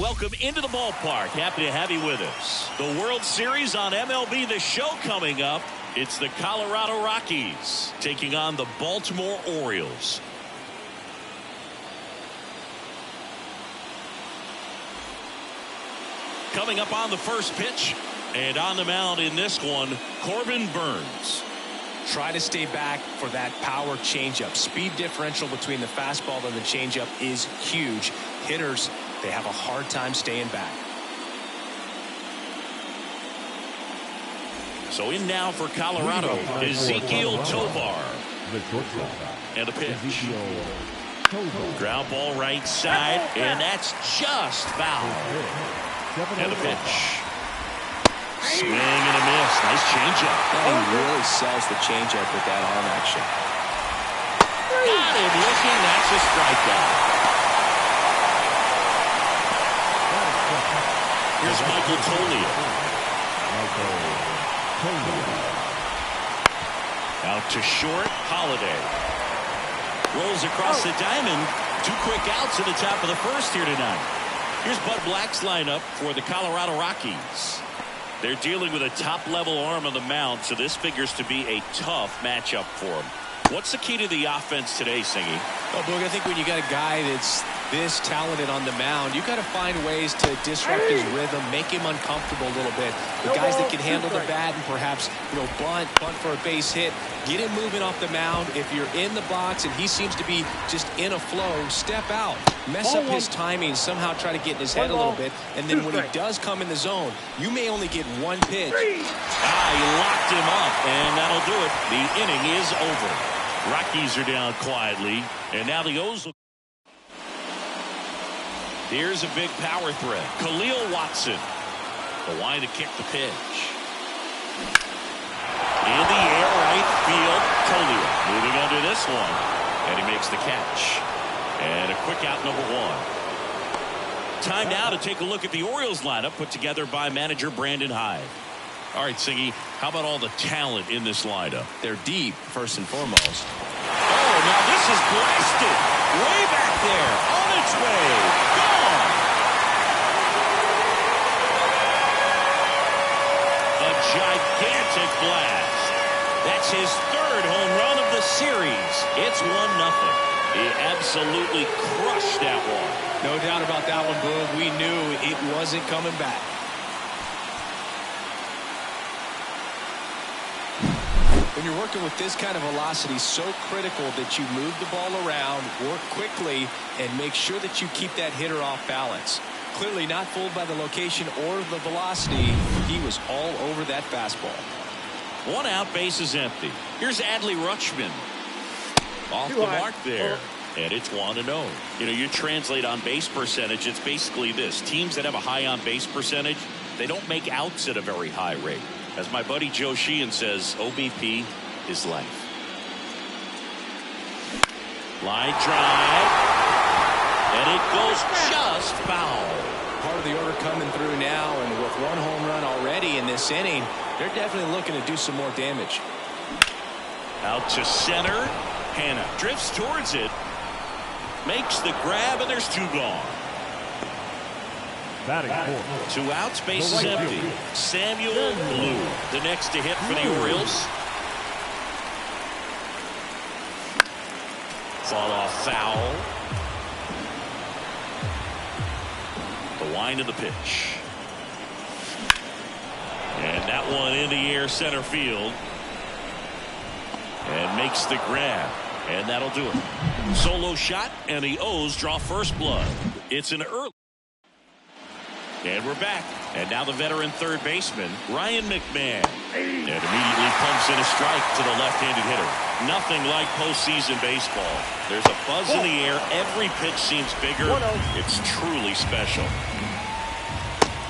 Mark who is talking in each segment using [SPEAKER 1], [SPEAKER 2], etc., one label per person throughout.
[SPEAKER 1] welcome into the ballpark. Happy to have you with us. The World Series on MLB The Show coming up. It's the Colorado Rockies taking on the Baltimore Orioles. Coming up on the first pitch, and on the mound in this one, Corbin Burnes.
[SPEAKER 2] Try to stay back for that power changeup. Speed differential between the fastball and the changeup is huge. Hitters, they have a hard time staying back.
[SPEAKER 1] So in now for Colorado, Ezequiel Tovar. And a pitch. Ground ball right side, and that's just foul. And a pitch. Swing and a miss. Nice changeup.
[SPEAKER 2] He really sells the changeup with that arm action.
[SPEAKER 1] Got him looking. That's a strikeout. Here's Michael Tolio. Out to short. Holiday. Rolls across the diamond. 2 quick outs in the top of the first here tonight. Here's Bud Black's lineup for the Colorado Rockies. They're dealing with a top-level arm on the mound, so this figures to be a tough matchup for them. What's the key to the offense today, Singy?
[SPEAKER 2] Well, Boog, I think when you got a guy that's this talented on the mound, you got to find ways to disrupt his rhythm, make him uncomfortable a little bit. The guys that can handle the bat and perhaps, bunt for a base hit, get him moving off the mound. If you're in the box and he seems to be just in a flow, step out, mess up his timing, somehow try to get in his head a little bit, and then when he does come in the zone, you may only get 1 pitch.
[SPEAKER 1] He locked him up, and that'll do it. The inning is over. Rockies are down quietly, and now the O's. Here's a big power threat. Khalil Watson. The line to kick the pitch. In the air, right field. Tolio moving under this one, and he makes the catch. And a quick out, number 1. Time now to take a look at the Orioles lineup put together by manager Brandon Hyde. All right, Siggy, how about all the talent in this lineup?
[SPEAKER 2] They're deep, first and foremost.
[SPEAKER 1] Oh, now this is blasted. Way back there. On its way. Gone. A gigantic blast. That's his 3rd home run of the series. It's 1-0. He absolutely crushed that one.
[SPEAKER 2] No doubt about that one, Boog. We knew it wasn't coming back. When you're working with this kind of velocity, so critical that you move the ball around, work quickly, and make sure that you keep that hitter off balance. Clearly not fooled by the location or the velocity. He was all over that fastball.
[SPEAKER 1] 1 out, base is empty. Here's Adley Rutschman. Off the mark there. And it's 1-0. You translate on base percentage, it's basically this. Teams that have a high on base percentage, they don't make outs at a very high rate. As my buddy Joe Sheehan says, OBP is life. Line drive. And it goes just foul.
[SPEAKER 2] Part of the order coming through now, and with 1 home run already in this inning, they're definitely looking to do some more damage.
[SPEAKER 1] Out to center. Hanna drifts towards it. Makes the grab, and there's 2 gone. 2 outs, base is empty. Samuel Blue, the next to hit for the Orioles. Fall off foul. The line of the pitch. And that one in the air center field. And makes the grab. And that'll do it. Solo shot, and the O's draw first blood. It's an early. And we're back. And now the veteran third baseman, Ryan McMahon. And immediately pumps in a strike to the left-handed hitter. Nothing like postseason baseball. There's a buzz in the air. Every pitch seems bigger. It's truly special.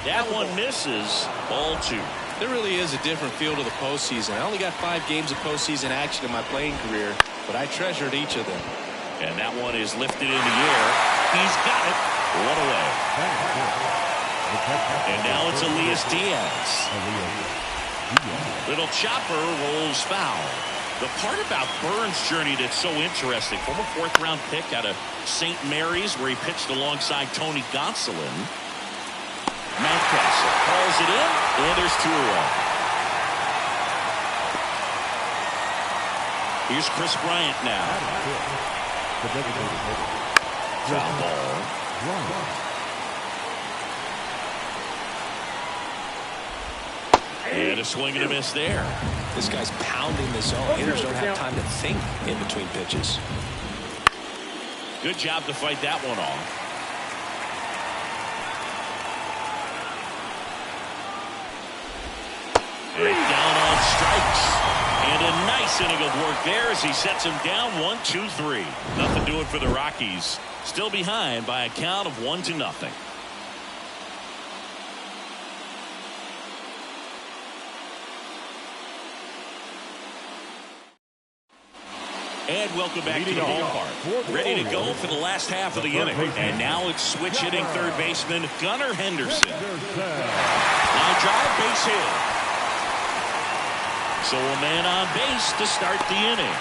[SPEAKER 1] That one misses. Ball 2.
[SPEAKER 2] There really is a different feel to the postseason. I only got 5 games of postseason action in my playing career, but I treasured each of them.
[SPEAKER 1] And that one is lifted in the air. He's got it. 1 away. And now it's Elias Diaz. Little chopper rolls foul. The part about Burns' journey that's so interesting, former 4th-round pick out of St. Mary's, where he pitched alongside Tony Gonsolin. Mountcastle calls it in, and there's 2 away. Here's Chris Bryant now. Foul ball. And a swing and a miss there.
[SPEAKER 2] This guy's pounding the zone. Hitters don't have time to think in between pitches.
[SPEAKER 1] Good job to fight that one off. And down on strikes. And a nice inning of work there as he sets him down 1-2-3. Nothing doing for the Rockies. Still behind by a count of 1-0. And welcome back to the ballpark. Ready to go for the last half of the inning. And now it's switch hitting third baseman Gunnar Henderson. Line drive, base hit. So a man on base to start the inning.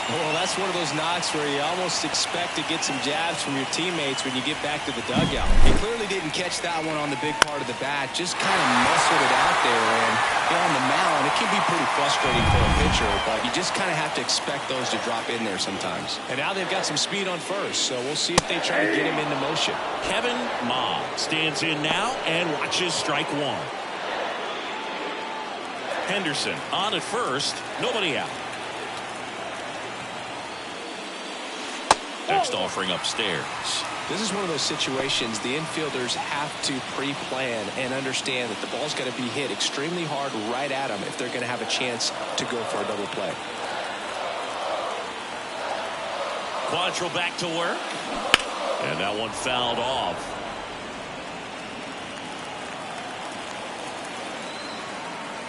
[SPEAKER 2] Well, that's one of those knocks where you almost expect to get some jabs from your teammates when you get back to the dugout. He clearly didn't catch that one on the big part of the bat, just kind of muscled it out there. And on the mound, it can be pretty frustrating for a pitcher, but you just kind of have to expect those to drop in there sometimes. And now they've got some speed on first, so we'll see if they try to get him into motion.
[SPEAKER 1] Kevin Ma stands in now and watches strike 1. Henderson on at first, nobody out. Next offering upstairs.
[SPEAKER 2] This is one of those situations the infielders have to pre-plan and understand that the ball's got to be hit extremely hard right at them if they're going to have a chance to go for a double play.
[SPEAKER 1] Quantrill back to work. And that one fouled off.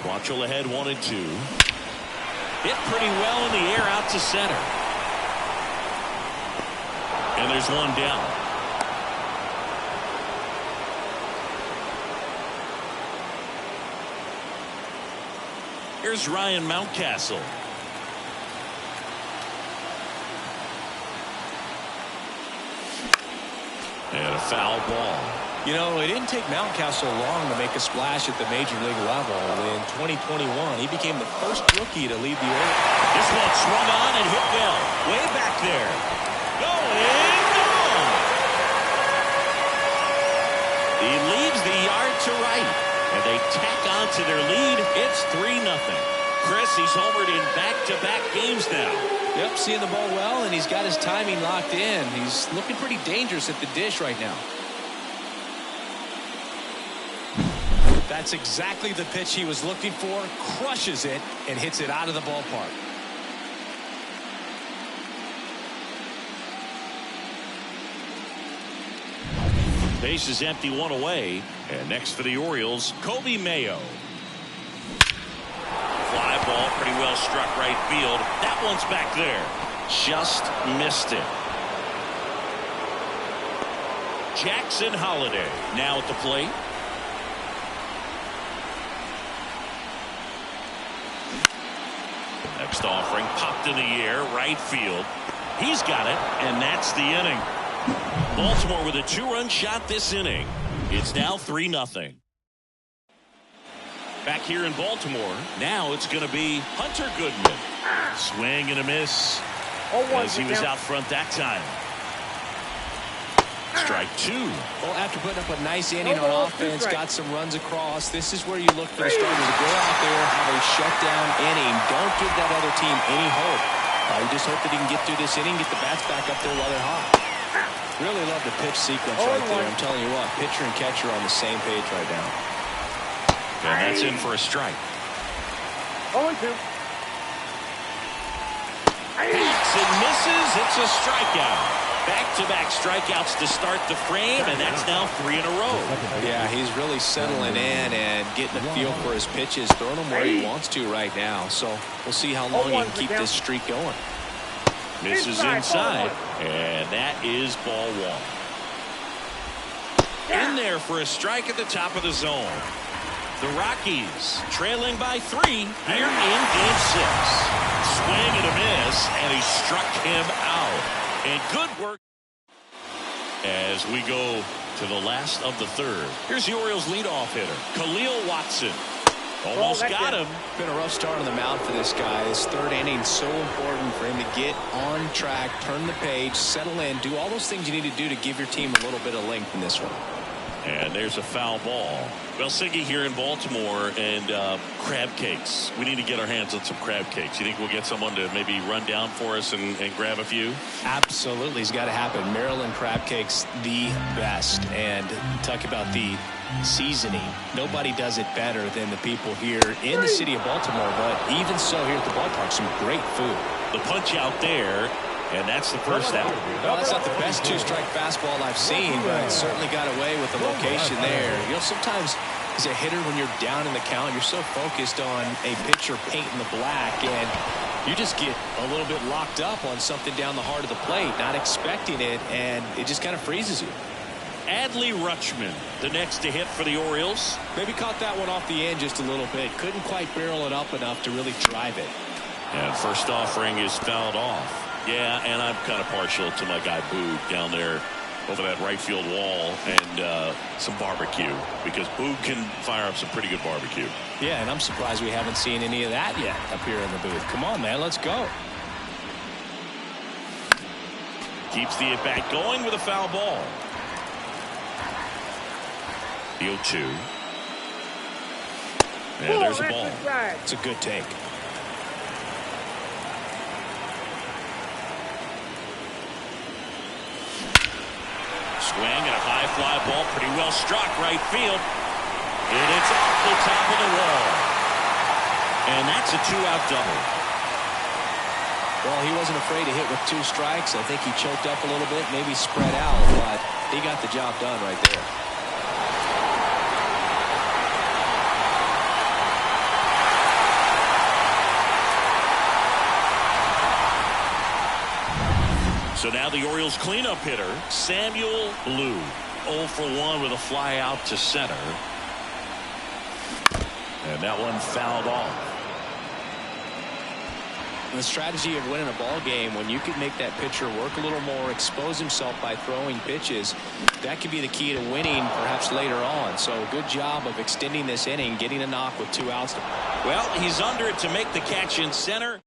[SPEAKER 1] Quantrill ahead 1-2. Hit pretty well in the air out to center. And there's one down. Here's Ryan Mountcastle. And a foul ball.
[SPEAKER 2] You know, it didn't take Mountcastle long to make a splash at the major league level. In 2021, he became the first rookie to lead the Orioles.
[SPEAKER 1] This one swung on and hit well. Way back there. Going. He leaves the yard to right. And they tack on to their lead. It's 3-0. Chris, he's homered in back-to-back games now.
[SPEAKER 2] Yep, seeing the ball well, and he's got his timing locked in. He's looking pretty dangerous at the dish right now. That's exactly the pitch he was looking for. Crushes it and hits it out of the ballpark.
[SPEAKER 1] Base is empty, 1 away. And next for the Orioles, Kobe Mayo. Fly ball pretty well struck right field. That one's back there. Just missed it. Jackson Holliday now at the plate. Next offering popped in the air, right field. He's got it, and that's the inning. Baltimore with a 2-run shot this inning. It's now 3-0. Back here in Baltimore, now it's going to be Hunter Goodman. Swing and a miss as he was out front that time. Strike 2.
[SPEAKER 2] Well, after putting up a nice inning on offense, got some runs across, this is where you look for the starter to go out there, have a shutdown inning. Don't give that other team any hope. You just hope that he can get through this inning, get the bats back up there while they're hot. Really love the pitch sequence right there. I'm telling you what, pitcher and catcher are on the same page right now.
[SPEAKER 1] And that's in for a strike.
[SPEAKER 3] 0-2.
[SPEAKER 1] Hits and misses. It's a strikeout. Back-to-back strikeouts to start the frame, and that's now 3 in a row.
[SPEAKER 2] Yeah, he's really settling in and getting a feel for his pitches, throwing them where he wants to right now. So we'll see how long he can keep this streak going.
[SPEAKER 1] Misses inside, and that is ball 1. In there for a strike at the top of the zone. The Rockies trailing by 3 here in Game 6. Swing and a miss, and he struck him out. And good work as we go to the last of the third. Here's the Orioles leadoff hitter, Khalil Watson. Almost got him.
[SPEAKER 2] Been a rough start on the mound for this guy. This third inning so important for him to get on track, turn the page, settle in, do all those things you need to do to give your team a little bit of length in this one.
[SPEAKER 1] And there's a foul ball. Well, Siggy here in Baltimore, and crab cakes. We need to get our hands on some crab cakes. You think we'll get someone to maybe run down for us and grab a few?
[SPEAKER 2] Absolutely. It's got to happen. Maryland crab cakes, the best. And talk about the seasoning. Nobody does it better than the people here in the city of Baltimore. But even so, here at the ballpark, some great food.
[SPEAKER 1] The punch out there. And that's the first out.
[SPEAKER 2] Well, that's not the best two-strike fastball I've seen, but it certainly got away with the location there. You know, sometimes as a hitter, when you're down in the count, you're so focused on a pitcher painting the black, and you just get a little bit locked up on something down the heart of the plate, not expecting it, and it just kind of freezes you.
[SPEAKER 1] Adley Rutschman, the next to hit for the Orioles.
[SPEAKER 2] Maybe caught that one off the end just a little bit. Couldn't quite barrel it up enough to really drive it.
[SPEAKER 1] And first offering is fouled off. Yeah, and I'm kind of partial to my guy Boog down there over that right field wall, and some barbecue, because Boog can fire up some pretty good barbecue.
[SPEAKER 2] Yeah, and I'm surprised we haven't seen any of that yet up here in the booth. Come on, man, let's go.
[SPEAKER 1] Keeps the at-bat going with a foul ball. The 0-2. And there's a ball.
[SPEAKER 2] It's a good take.
[SPEAKER 1] Swing and a high fly ball, pretty well struck right field. And it's off the top of the wall. And that's a two-out double.
[SPEAKER 2] Well, he wasn't afraid to hit with two strikes. I think he choked up a little bit, maybe spread out, but he got the job done right there.
[SPEAKER 1] So now the Orioles cleanup hitter, Samuel Blue. 0 for 1 with a fly out to center. And that one fouled off.
[SPEAKER 2] The strategy of winning a ball game, when you can make that pitcher work a little more, expose himself by throwing pitches, that could be the key to winning perhaps later on. So good job of extending this inning, getting a knock with 2 outs.
[SPEAKER 1] Well, he's under it to make the catch in center.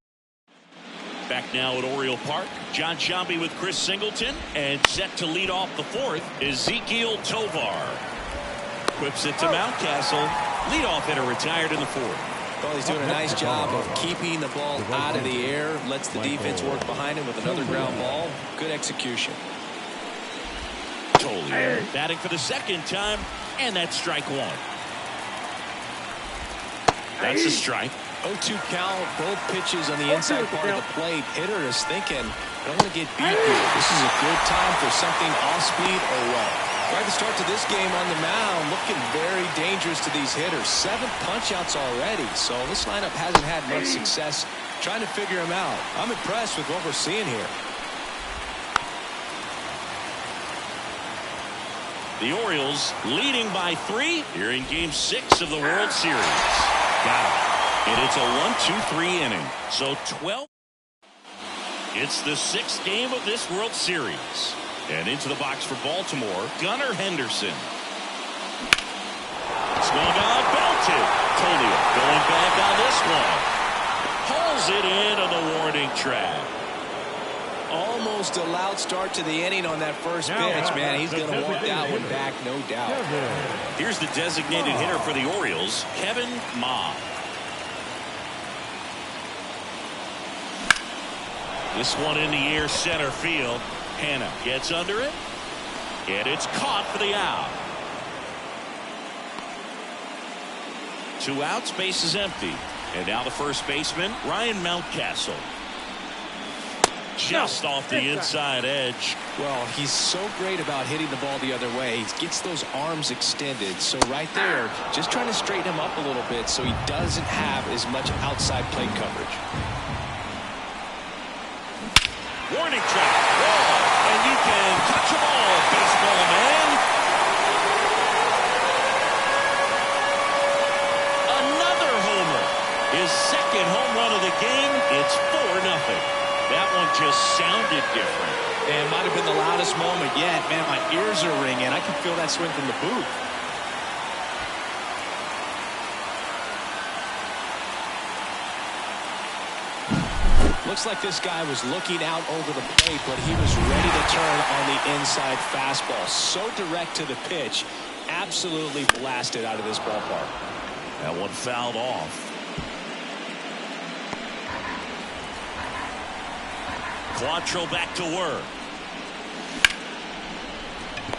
[SPEAKER 1] Back now at Oriole Park, John Sciambi with Chris Singleton, and set to lead off the fourth, Ezequiel Tovar. Whips it to Mountcastle. Leadoff hitter retired in the fourth.
[SPEAKER 2] Well, he's doing a nice job of keeping the ball out of the air, lets the defense work behind him with another ground ball. Good execution.
[SPEAKER 1] Tolier batting for the second time, and that's strike one. That's a strike.
[SPEAKER 2] 0-2 count, both pitches on the inside part of the plate. Hitter is thinking, I don't want to get beat here. This is a good time for something off speed or what? Right, the start to this game on the mound, looking very dangerous to these hitters. 7 punch-outs already, so this lineup hasn't had much success trying to figure him out. I'm impressed with what we're seeing here.
[SPEAKER 1] The Orioles leading by 3 here in Game 6 of the World Series. Got it. And it's a 1-2-3 inning. So 12. It's the 6th game of this World Series. And into the box for Baltimore, Gunnar Henderson. Swung on, belted. Tolier going back on this one. Hauls it in on the warning track.
[SPEAKER 2] Almost a loud start to the inning on that first pitch, man. He's going to walk that one back, no doubt.
[SPEAKER 1] Here's the designated hitter for the Orioles, Kevin Ma. This one in the air, center field. Hanna gets under it, and it's caught for the out. 2 outs, base is empty. And now the first baseman, Ryan Mountcastle. Just off the inside edge.
[SPEAKER 2] Well, he's so great about hitting the ball the other way. He gets those arms extended. So right there, just trying to straighten him up a little bit so he doesn't have as much outside plate coverage.
[SPEAKER 1] Warning track. Whoa. And you can touch them all, baseball man. Another homer. His second home run of the game. It's 4-0. That one just sounded different.
[SPEAKER 2] And might have been the loudest moment yet Man, my ears are ringing. I can feel that swing from the booth. Looks like this guy was looking out over the plate, but he was ready to turn on the inside fastball. So direct to the pitch. Absolutely blasted out of this ballpark.
[SPEAKER 1] That one fouled off. Quantrill back to work.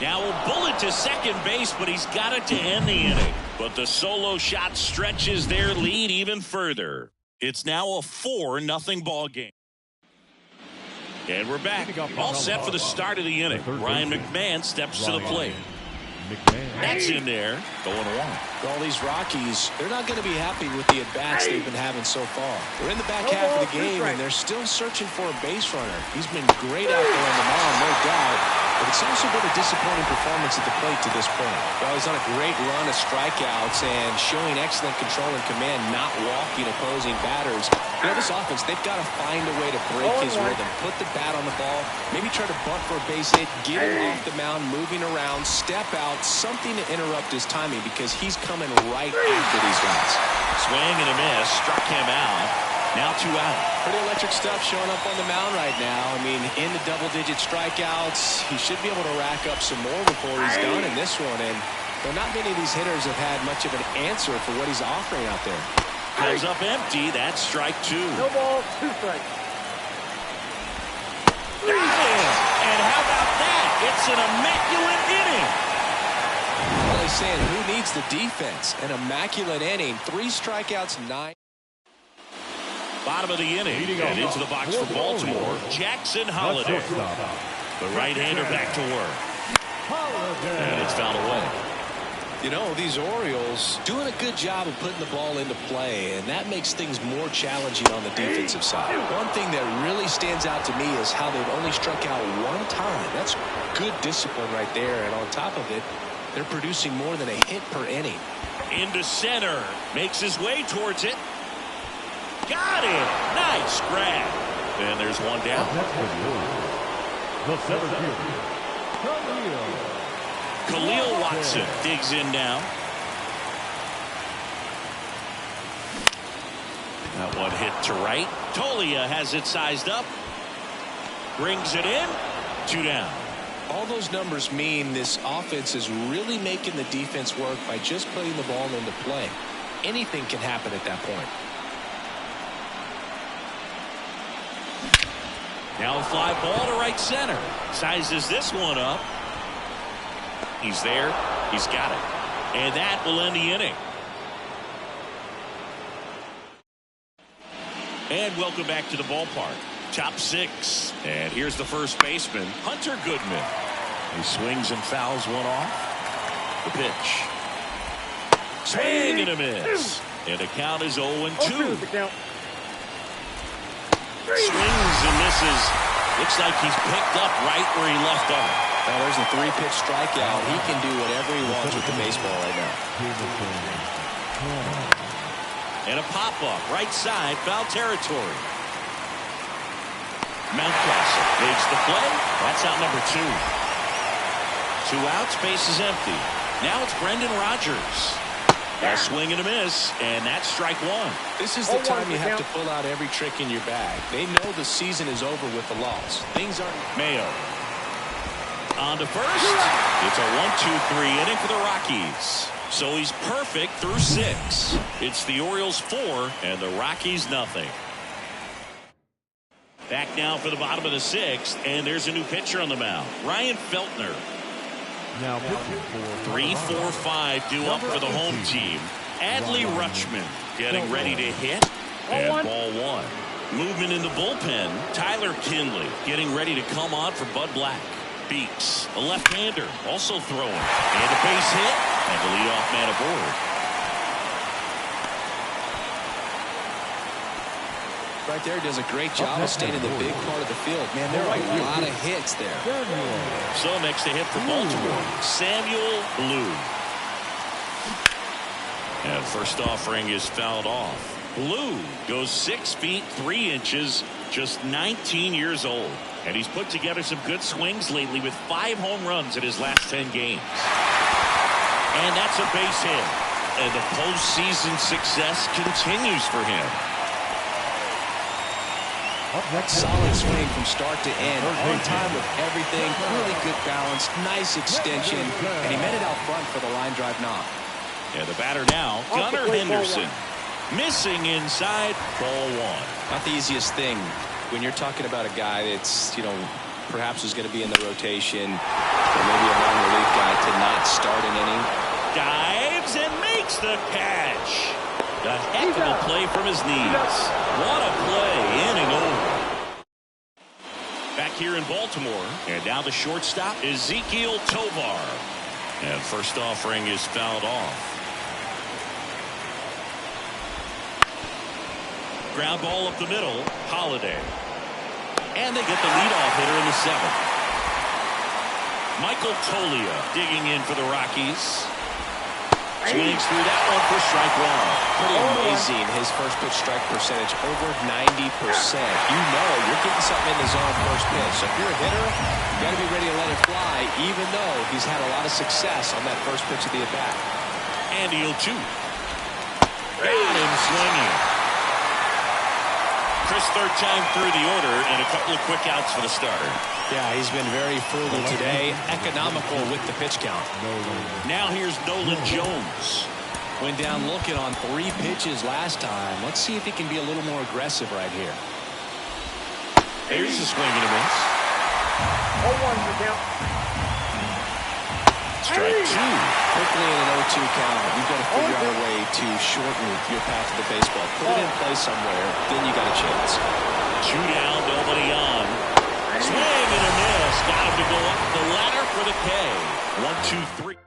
[SPEAKER 1] Now a bullet to second base, but he's got it to end the inning. But the solo shot stretches their lead even further. It's now a 4-0 ball game. And we're back. All set for the start of the inning. Ryan McMahon steps to the plate. That's in there. Going one.
[SPEAKER 2] All these Rockies, they're not going to be happy with the at-bats they've been having so far. We're in the back half of the game, and they're still searching for a base runner. He's been great out there on the mound, no doubt. But it's also been a disappointing performance at the plate to this point. Well, he's on a great run of strikeouts and showing excellent control and command, not walking opposing batters. You know, this offense, they've got to find a way to break his rhythm. Put the bat on the ball, maybe try to bunt for a base hit, get him off the mound, moving around, step out, something to interrupt his timing because he's coming right after these guys.
[SPEAKER 1] Swing and a miss, struck him out. Now 2 out.
[SPEAKER 2] Pretty electric stuff showing up on the mound right now. I mean, in the double-digit strikeouts, he should be able to rack up some more before he's done in this one. And not many of these hitters have had much of an answer for what he's offering out there.
[SPEAKER 1] Goes up empty. That's strike 2.
[SPEAKER 3] No ball, 2 strikes.
[SPEAKER 1] Got him. And how about that? It's an immaculate inning.
[SPEAKER 2] Well, they're saying who needs the defense? An immaculate inning. 3 strikeouts, 9.
[SPEAKER 1] Bottom of the inning, and into the box for Baltimore, Jackson Holliday. The right-hander back to work. And it's fouled away.
[SPEAKER 2] You know, these Orioles doing a good job of putting the ball into play, and that makes things more challenging on the defensive side. One thing that really stands out to me is how they've only struck out 1 time. That's good discipline right there, and on top of it, they're producing more than a hit per inning.
[SPEAKER 1] Into center, makes his way towards it. Got it! Nice grab. And there's one down. Khalil Watson digs in now. That one hit to right. Tolia has it sized up. Brings it in. 2 down.
[SPEAKER 2] All those numbers mean this offense is really making the defense work by just putting the ball into play. Anything can happen at that point.
[SPEAKER 1] Now a fly ball to right center. Sizes this one up. He's there. He's got it. And that will end the inning. And welcome back to the ballpark. Top 6. And here's the first baseman, Hunter Goodman. He swings and fouls one off. The pitch. Swing and a miss. And the count is 0-2. Swings and misses. Looks like he's picked up right where he left off.
[SPEAKER 2] Well, there's a 3-pitch strikeout. He can do whatever he wants with the baseball right now.
[SPEAKER 1] And a pop-up, right side, foul territory. Mountcastle makes the play. That's out number 2. 2 outs, base is empty. Now it's Brendan Rodgers. A swing and a miss, and that's strike 1.
[SPEAKER 2] This is the time you have to pull out every trick in your bag. They know the season is over with the loss. Things aren't.
[SPEAKER 1] Mayo. On to first. It's a 1-2-3 inning for the Rockies. So he's perfect through 6. It's the Orioles 4 and the Rockies nothing. Back now for the bottom of the 6th, and there's a new pitcher on the mound, Ryan Feltner.
[SPEAKER 4] Now
[SPEAKER 1] 3-4-5 due up for the home team. Adley Rutschman getting ready to hit. And ball 1. Movement in the bullpen. Tyler Kinley getting ready to come on for Bud Black. Beeks, a left-hander, also throwing. And a base hit. And the leadoff man aboard.
[SPEAKER 2] Right there does a great job of staying in the big part of the field. Man, there are a lot of hits there.
[SPEAKER 1] So next to hit for Baltimore, Samuel Blue. And first offering is fouled off. Blue goes 6 feet 3 inches, just 19 years old. And he's put together some good swings lately with 5 home runs in his last 10 games. And that's a base hit. And the postseason success continues for him.
[SPEAKER 2] Solid swing from start to end. On time with everything. Really good balance. Nice extension. And he met it out front for the line drive knock.
[SPEAKER 1] And the batter now, Gunnar Henderson. Missing inside, ball 1.
[SPEAKER 2] Not the easiest thing when you're talking about a guy that's, perhaps is going to be in the rotation, or maybe a long relief guy, to not start an inning.
[SPEAKER 1] Dives and makes the catch. A heck of a play from his knees. What a play, inning over. Back here in Baltimore, and now the shortstop, Ezekiel Tovar. And first offering is fouled off. Ground ball up the middle, Holiday. And they get the leadoff hitter in the 7th. Michael Toglia digging in for the Rockies. Swings through that one for strike 1.
[SPEAKER 2] Pretty amazing, his first pitch strike percentage, over 90%. You're getting something in the zone first pitch. So if you're a hitter, you got to be ready to let it fly, even though he's had a lot of success on that first pitch of the at-bat.
[SPEAKER 1] And the 0-2. Got him swinging. Chris, third time through the order, and a couple of quick outs for the starter.
[SPEAKER 2] Yeah, he's been very frugal today, economical with the pitch count.
[SPEAKER 1] Now here's Nolan Jones.
[SPEAKER 2] Went down looking on 3 pitches last time. Let's see if he can be a little more aggressive right here.
[SPEAKER 1] There's a swing and a miss.
[SPEAKER 3] 0-1 for count.
[SPEAKER 1] Strike 2.
[SPEAKER 2] Quickly in an 0-2 count, you've got to figure out a way to shorten your path to the baseball. Put it in play somewhere, then you got a chance.
[SPEAKER 1] 2 down, nobody on. Swing and a miss. Got him to go up the ladder for the K. 1, 2, 3.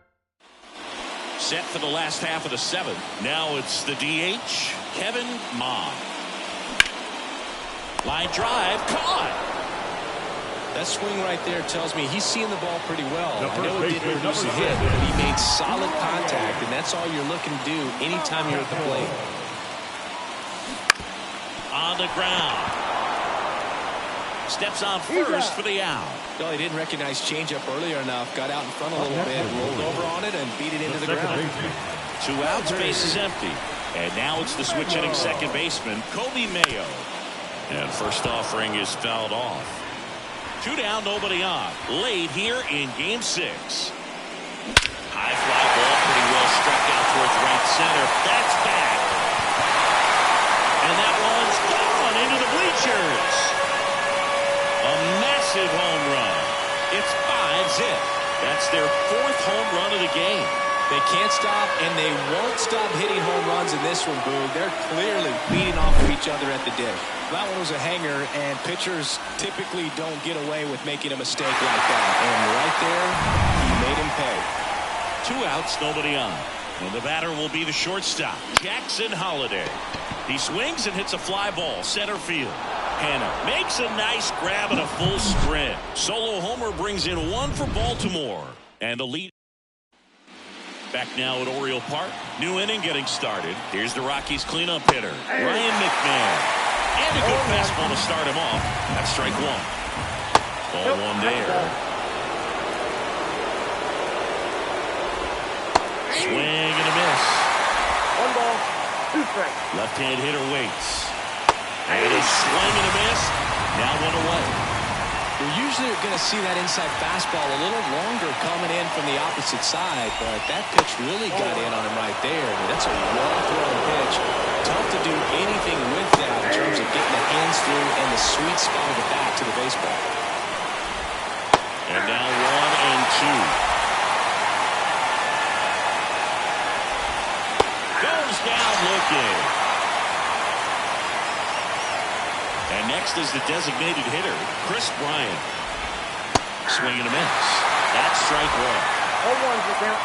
[SPEAKER 1] Set for the last half of the 7th. Now it's the DH, Kevin Ma. Line drive, caught.
[SPEAKER 2] That swing right there tells me he's seeing the ball pretty well. I know it didn't produce a hit, but he made solid contact, and that's all you're looking to do anytime you're at the plate.
[SPEAKER 1] On the ground. Steps on first for the out.
[SPEAKER 2] Well, he didn't recognize changeup earlier enough. Got out in front a little bit, rolled over on it, and beat it into the ground.
[SPEAKER 1] 2 outs, base is empty. And now it's the switch hitting second baseman, Kobe Mayo. And first offering is fouled off. 2 down, nobody on. Late here in game 6. High fly ball, pretty well struck out towards right center. That's back. And that one's gone into the bleachers. A massive home run. It's 5-zip. That's their 4th home run of the game.
[SPEAKER 2] They can't stop, and they won't stop hitting home runs in this one, Boog. They're clearly feeding off of each other at the dish. That one was a hanger, and pitchers typically don't get away with making a mistake like that. And right there, he made him pay.
[SPEAKER 1] 2 outs, nobody on. And the batter will be the shortstop, Jackson Holiday. He swings and hits a fly ball, center field. Hanna makes a nice grab and a full sprint. Solo homer brings in 1 for Baltimore. And the lead. Back now at Oriole Park. New inning getting started. Here's the Rockies cleanup hitter, Ryan McMahon. And a good fastball to start him off. That's strike 1. Ball 1 there. Swing and a miss.
[SPEAKER 3] 1 ball, 2 strikes.
[SPEAKER 1] Left-hand hitter waits. And a swing and a miss. Now 1 away.
[SPEAKER 2] You're usually going to see that inside fastball a little longer coming in from the opposite side, but that pitch really got in on him right there. That's a well-thrown pitch. Tough to do anything with that in terms of getting the hands through and the sweet spot of the bat to the baseball.
[SPEAKER 1] And now 1 and 2. Goes down looking. And next is the designated hitter, Chris Bryant. Swing and a miss. That's strike 1.
[SPEAKER 3] 0-1 for count.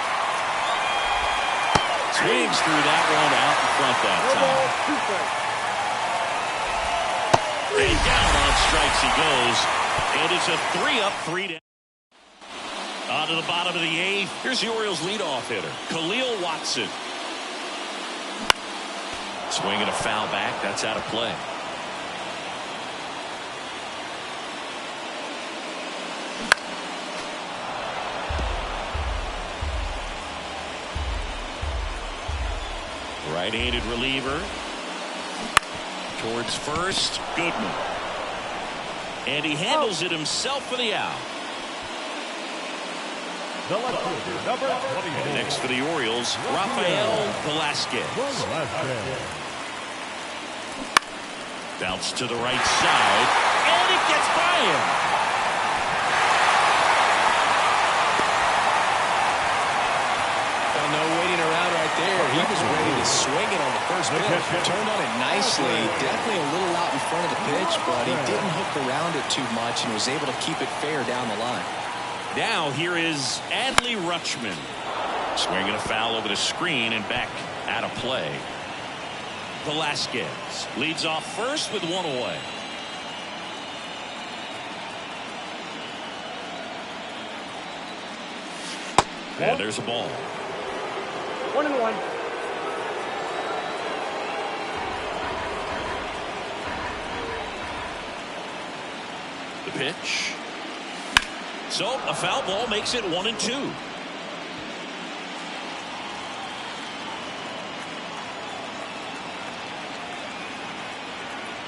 [SPEAKER 1] Swings through that one out in front that
[SPEAKER 3] No ball,
[SPEAKER 1] time.
[SPEAKER 3] 2 strikes.
[SPEAKER 1] And down on strikes he goes. And it's a 3-up, 3 down. On to the bottom of the 8th. Here's the Orioles leadoff hitter, Khalil Watson. Swing and a foul back. That's out of play. Right-handed reliever. Towards first. Goodman. And he handles it himself for the out.
[SPEAKER 4] Number 24.
[SPEAKER 1] Next for the Orioles, Rafael Velasquez. Bounce to the right side, and it gets by him.
[SPEAKER 2] Well, no waiting around right there. He was ready to swing it on the first pitch. Turned on it nicely. Definitely a little out in front of the pitch, but he didn't hook around it too much and was able to keep it fair down the line.
[SPEAKER 1] Now here is Adley Rutschman. Swinging a foul over the screen and back out of play. Velasquez leads off first with one away. And there's a ball.
[SPEAKER 3] 1-1.
[SPEAKER 1] The pitch. So a foul ball makes it 1-2.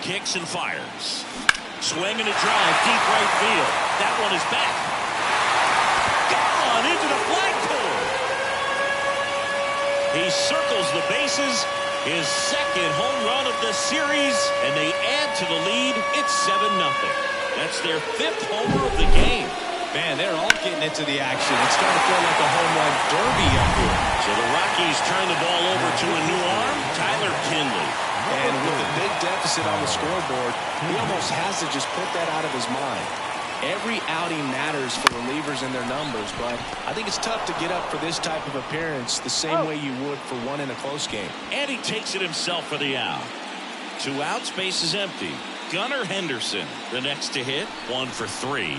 [SPEAKER 1] Kicks and fires. Swing and a drive, deep right field. That one is back. Gone into the flagpole. He circles the bases. His second home run of the series, and they add to the lead. It's 7-0. That's their 5th homer of the game.
[SPEAKER 2] Man, they're all getting into the action. It's starting to feel like a home run derby up here.
[SPEAKER 1] So the Rockies turn the ball over to a new arm, Tyler Kinley.
[SPEAKER 2] And with a big deficit on the scoreboard, he almost has to just put that out of his mind. Every outing matters for relievers and their numbers, but I think it's tough to get up for this type of appearance the same way you would for one in a close game.
[SPEAKER 1] And he takes it himself for the out. 2 outs, base is empty. Gunnar Henderson, the next to hit, 1 for 3.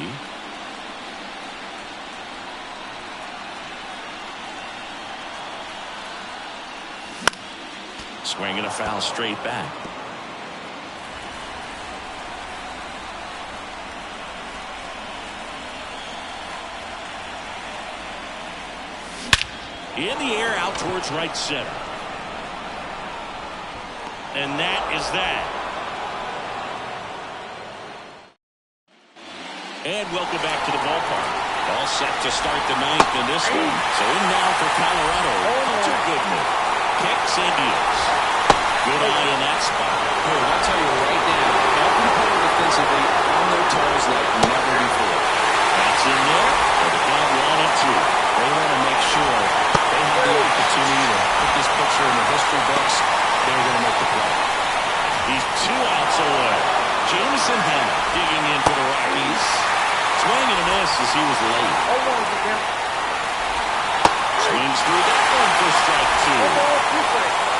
[SPEAKER 1] Swinging a foul straight back. In the air out towards right center. And that is that. And welcome back to the ballpark. All set to start the 9th in this one. So in now for Colorado, Hunter Goodman. Kicks and deals. Good eye in that spot.
[SPEAKER 2] Hey, I'll tell you right now, every player defensively on their toes like never before.
[SPEAKER 1] That's in there for the count 1-2.
[SPEAKER 2] They want to make sure they have the opportunity to put this picture in the history books. They're going to make the play.
[SPEAKER 1] He's 2 outs away. Jameson Hanna digging in for the Rockies. Swing and a miss as he was late.
[SPEAKER 3] 0-1 the count.
[SPEAKER 1] Swings through that one for strike 2.
[SPEAKER 3] 1 ball, 2 strikes.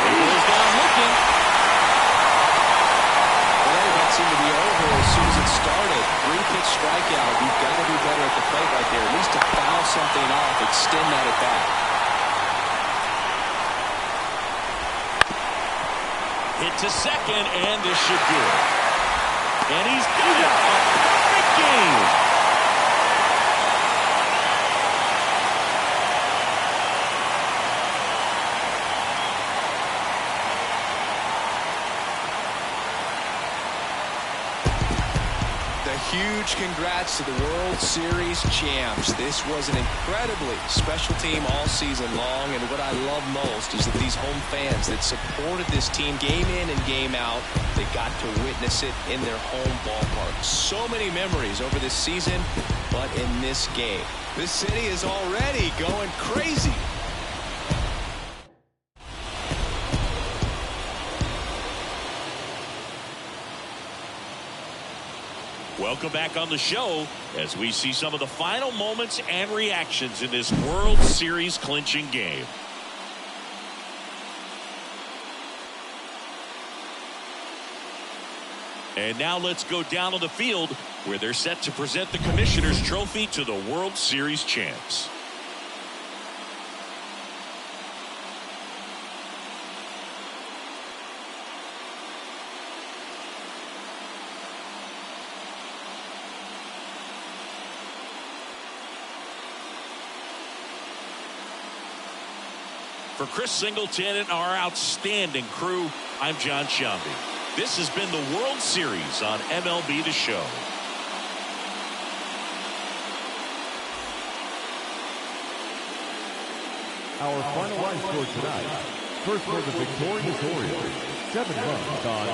[SPEAKER 1] He goes down looking.
[SPEAKER 2] Well, that seemed to be over as soon as it started. 3-pitch strikeout. You've got to do better at the plate right there. At least to foul something off, extend that at bat.
[SPEAKER 1] Hit to second, and this should do it. And he's got it. A perfect game.
[SPEAKER 2] Huge congrats to the World Series champs. This was an incredibly special team all season long, and what I love most is that these home fans that supported this team game in and game out, they got to witness it in their home ballpark. So many memories over this season, but in this game, this city is already going crazy.
[SPEAKER 1] Welcome back on the show as we see some of the final moments and reactions in this World Series clinching game. And now let's go down on the field where they're set to present the Commissioner's Trophy to the World Series champs. For Chris Singleton and our outstanding crew, I'm John Shambi. This has been the World Series on MLB The Show.
[SPEAKER 4] Our final line score tonight. First for the victorious Orioles, 7 runs on